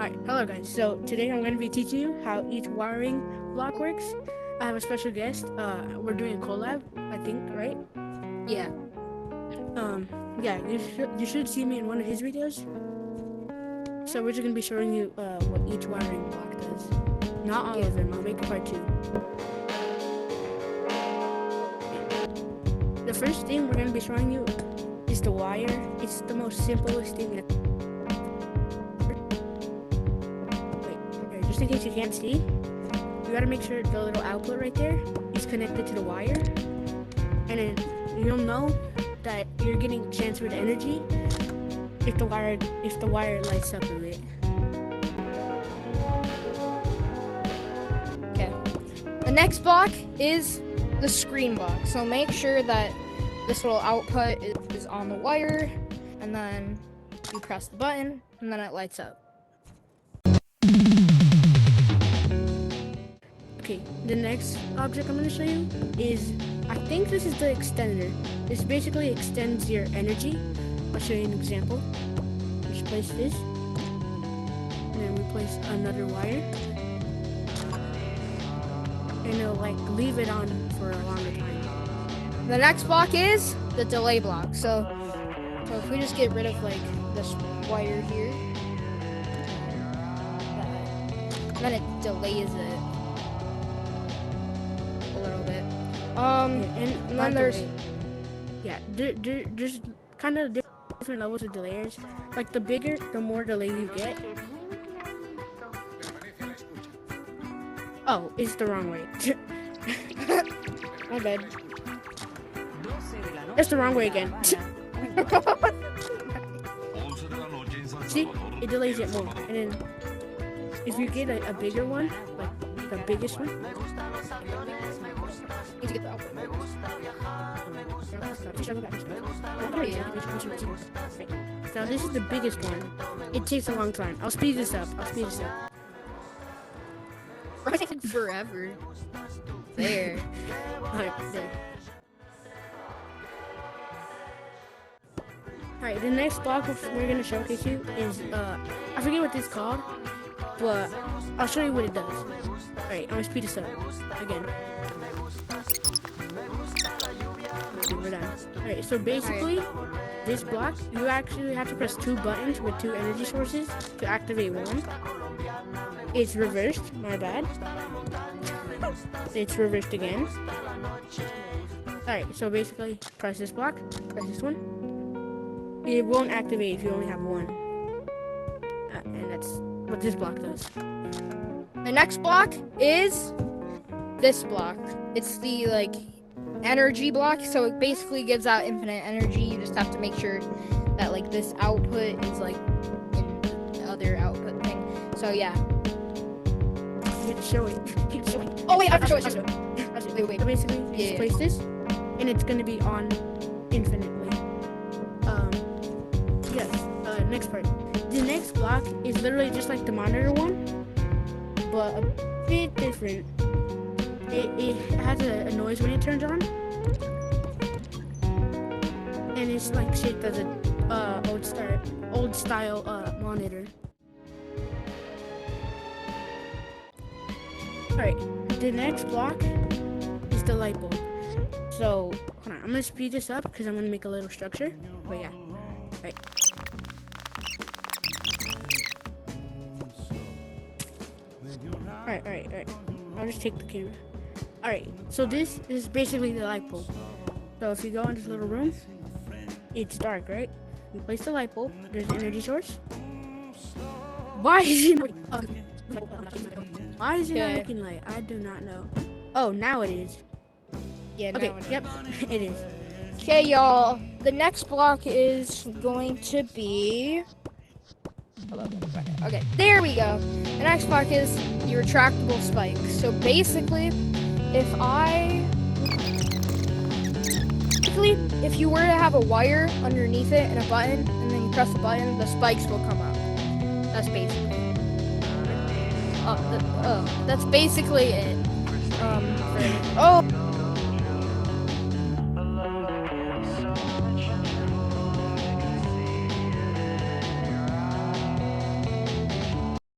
Alright, hello guys. So today I'm going to be teaching you how each wiring block works. I have a special guest. We're doing a collab, I think, right? Yeah. Yeah, you should see me in one of his videos. So we're just going to be showing you what each wiring block does. Not all of them. I'll make a part 2. The first thing we're going to be showing you is the wire. It's the most simplest thing that. Just in case you can't see, you gotta make sure the little output right there is connected to the wire, and then you'll know that you're getting transferred energy if the wire lights up a bit. Okay. The next block is the screen block. So make sure that this little output is on the wire, and then you press the button, and then it lights up. Okay, the next object I'm going to show you is, I think this is the extender. This basically extends your energy. I'll show you an example. Just place this, and then we place another wire, and it'll like leave it on for a longer time. The next block is the delay block. So if we just get rid of like this wire here, then it delays it a little bit. And then there's there's kind of different levels of delayers. Like the bigger, the more delay you get. Oh, it's the wrong way. My bad. That's the wrong way again. See, it delays it more. And then if you get a bigger one, like the biggest one. need to get the output. Now this is the biggest one. It takes a long time. I'll speed this up. Forever. There. Alright, there. Alright, the next block we're gonna showcase you is I forget what this is called, but I'll show you what it does. Alright, I'm gonna speed this up again. Okay, we're done. Alright, so basically this block, you actually have to press 2 buttons with 2 energy sources to activate one. It's reversed, my bad. It's reversed again. Alright, so basically press this block, press this one. It won't activate if you only have one. And that's what this block does. The next block is this block. It's the like energy block, so it basically gives out infinite energy. You just have to make sure that like this output is like in the other output thing. So yeah. Keep showing. Oh wait, I have to show it. Wait. So basically, you just place this, and it's gonna be on infinitely. Next part. The next block is literally just like the monitor one, but a bit different. It has a noise when it turns on, and it's like shaped as a old style monitor. Alright, the next block is the light bulb. So hold on, I'm gonna speed this up because I'm gonna make a little structure. But yeah, right. Alright. I'll just take the camera. Alright, so this is basically the light bulb. So if you go in this little room, it's dark, right? You place the light bulb, there's an energy source. Why is it not making light? I do not know. Oh, now it is. Yeah, okay, yep, it is. Okay, y'all. The next block is going to be... Okay, there we go. The next block is the retractable spike. So basically, if you were to have a wire underneath it and a button, and then you press the button, the spikes will come out. That's basically it. That's basically it.